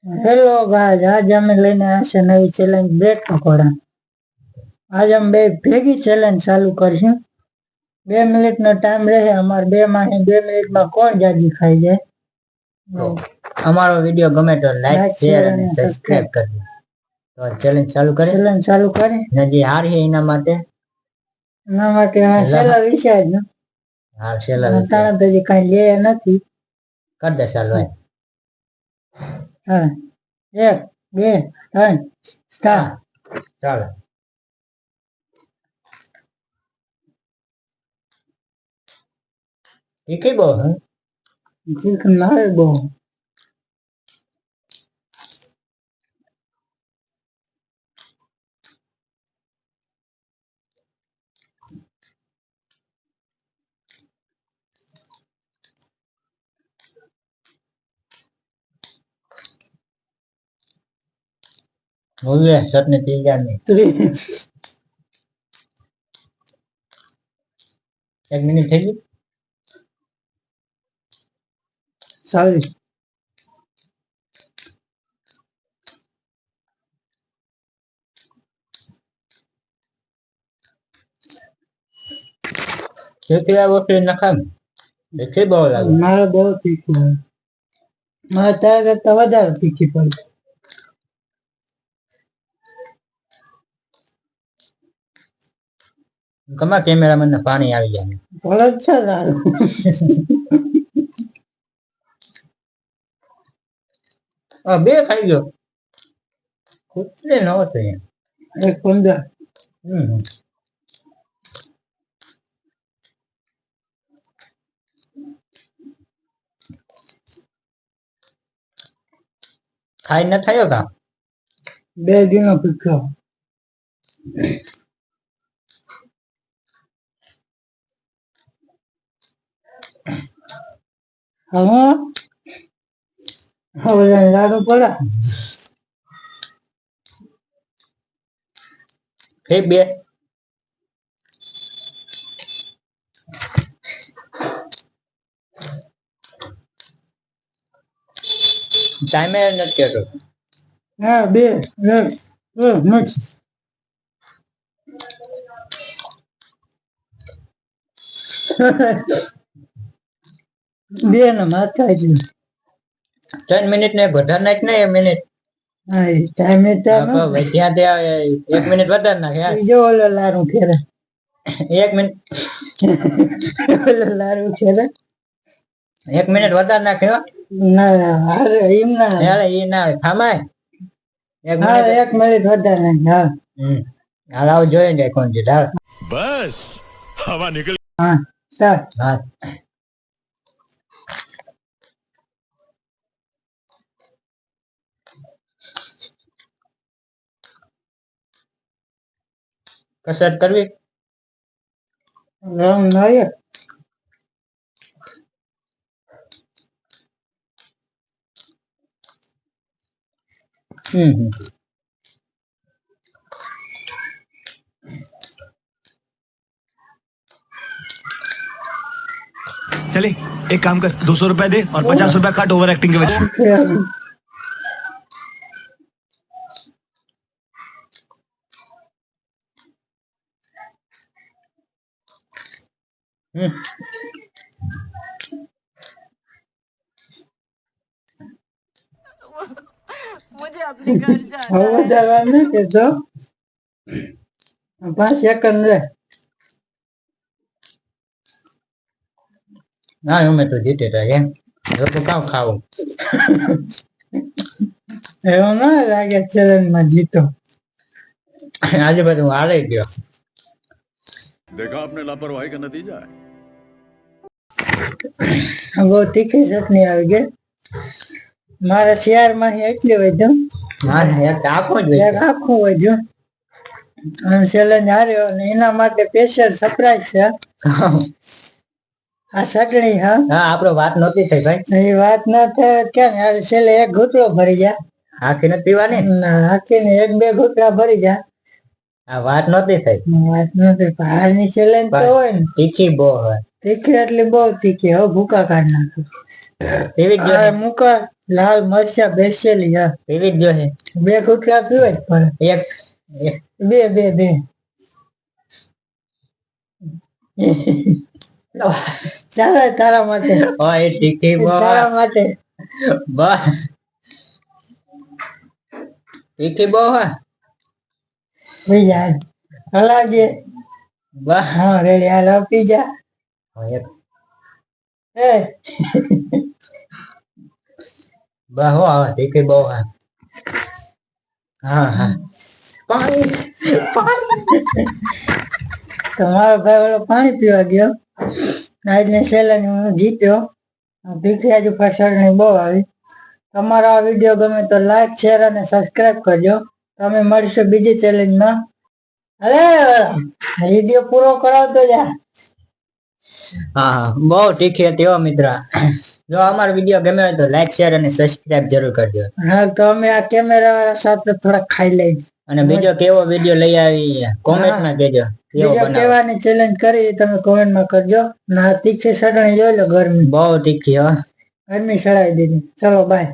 Hello guys, आज हमें लेने आया છે નવી ચેલેન્જ બ્રેડ પકોડા। आज हम બે ભેગી ચેલેન્જ ચાલુ કરશું। 2 મિનિટનો ટાઈમ રહે અમાર બે માં 2 મિનિટમાં કોણ જાજી ખાઈ જાય। તો અમારો વિડિયો ગમે તો લાઈક શેર અને સબસ્ક્રાઇબ કરજો। તો ચેલેન્જ ચાલુ કરે નજી હાર હે એના માટે છેલ્લા વિશે જ હાર છેલ્લા તાણ તો કઈ લે નથી કર દે ચાલો હા 1 2 3 સ્ટાર્ટ ચાલો તીખી બહુ હે ચિકન મારે બહુ બોલે સતને ત્રીજા ની 1 મિનિટ થઈ ગઈ ચાલી કેટલા વખત નખામ તીખી બહુ લાગે મારે બહુ તીખું મારે તાર કરતા વધારે તીખી પડી કમા કેમેરામેન ને પાણી આવી જાય ભલે છે તારું આ બે ખાઈ ગયો કુતરે ન હતો 1:15 ખાઈ ન થયો કા 2 દિનો ભૂખ્યો હવે લાડુ પડે ફે બે ટાઈમે નથી કેતો હા 2 બે ના માથા જ 3 મિનિટ ને વધાર નાખ ને 1 મિનિટ હા ટાઈમે ત્યાં 1 મિનિટ વધાર નાખ યાર જો ઓલો લાડુ ખેરે 1 મિનિટ ઓલો લાડુ ખેરે 1 મિનિટ વધાર નાખ્યો ના અરે એમ ના યાર એ ના થામાય 1 મિનિટ વધારે નાખ હા હાલ આવ જોઈ જાય કોણ છે ઢાળ બસ હવા નીકળ હા સ્ટાર્ટ હા કસરત કરવી રામ નાયક चले एक काम कर 200 रुपया दे और 50 रुपया काट ओवर एक्टिंग के वजह मुझे अपने घर जाना है। नहीं के तो 5 सेकंड रे ના અમે તો જીતે તા એમ લોકો કામ ખાવું એવું ના લાગે ચેલેન્જ માં જીતો આજે બધું હારે ગયો देखा आपने लापरवाही का नतीजा है બહુ તીખી ચટણી આવી ગઈ મારા શિયાર માં એટલી વધ્યું ના ના એક આખો જ એક આખું વધ્યું અને ચેલેન્જ હાર્યો અને એના માટે સ્પેશિયલ સરપ્રાઈઝ છે આ ચટણી હા હા આપણો વાત નહોતી થઈ ભાઈ એ વાત ના થાય ક્યાં યાર છેલ્લે એક ઘૂંટડો ભરી જા આખી નથી પીવાની ના હાકીને 1-2 ઘૂંટડા ભરી જા આ વાત નહોતી થઈ વાત નથી બહારની ચેલેન્જ તો હોય ને તીખી બહુ હોય તીખી એટલે બહુ તીખી હવે ભૂકા કાઢ નાખો એવી જ મુકા લાલ મરચા બેસેલી હા પીવી જ જોઈએ. 2 ઘૂંટડા પીવા જ પડે. એક બે ચાલો તારા માટે ઓય તીખી બહુ તારા માટે બસ તીખી બહુ હા પી જા હલાવજે બસ હા રેડી હાલ હવે પી જા એક એ બસ હો આવે તીખી બહુ હા હા હા પાણી તમારો ભાઈ ઓલો પાણી પીવા ગયો આજની સેલાની હું જીત્યો ભીખરાજ ઉપર ચટણી બહુ આવી તમારો આ વિડીયો ગમે તો લાઈક શેર અને સબસ્ક્રાઇબ કરજો તમે મળીશું બીજી ચેલેન્જમાં અરે વિડીયો પૂરો કરાવતો જા હા હા બહુ તીખી હતી હો મિત્ર જો અમારો વિડીયો ગમ્યો હોય તો લાઈક શેર અને સબસ્ક્રાઇબ જરૂર કરજો હા તો અમે આ કેમેરા વાળા સાથે થોડા ખાઈ લઈએ અને બીજો કેવો વિડીયો લઈ આવી કોમેન્ટમાં કહેજો કેવો બીજો બનાવો કેવાની ચેલેન્જ કરી તમે કોમેન્ટમાં કરજો ના તીખી ચટણી જોઈ લો ગરમી બહુ તીખી હો ગરમી ચડાવી દીધી ચલો બાય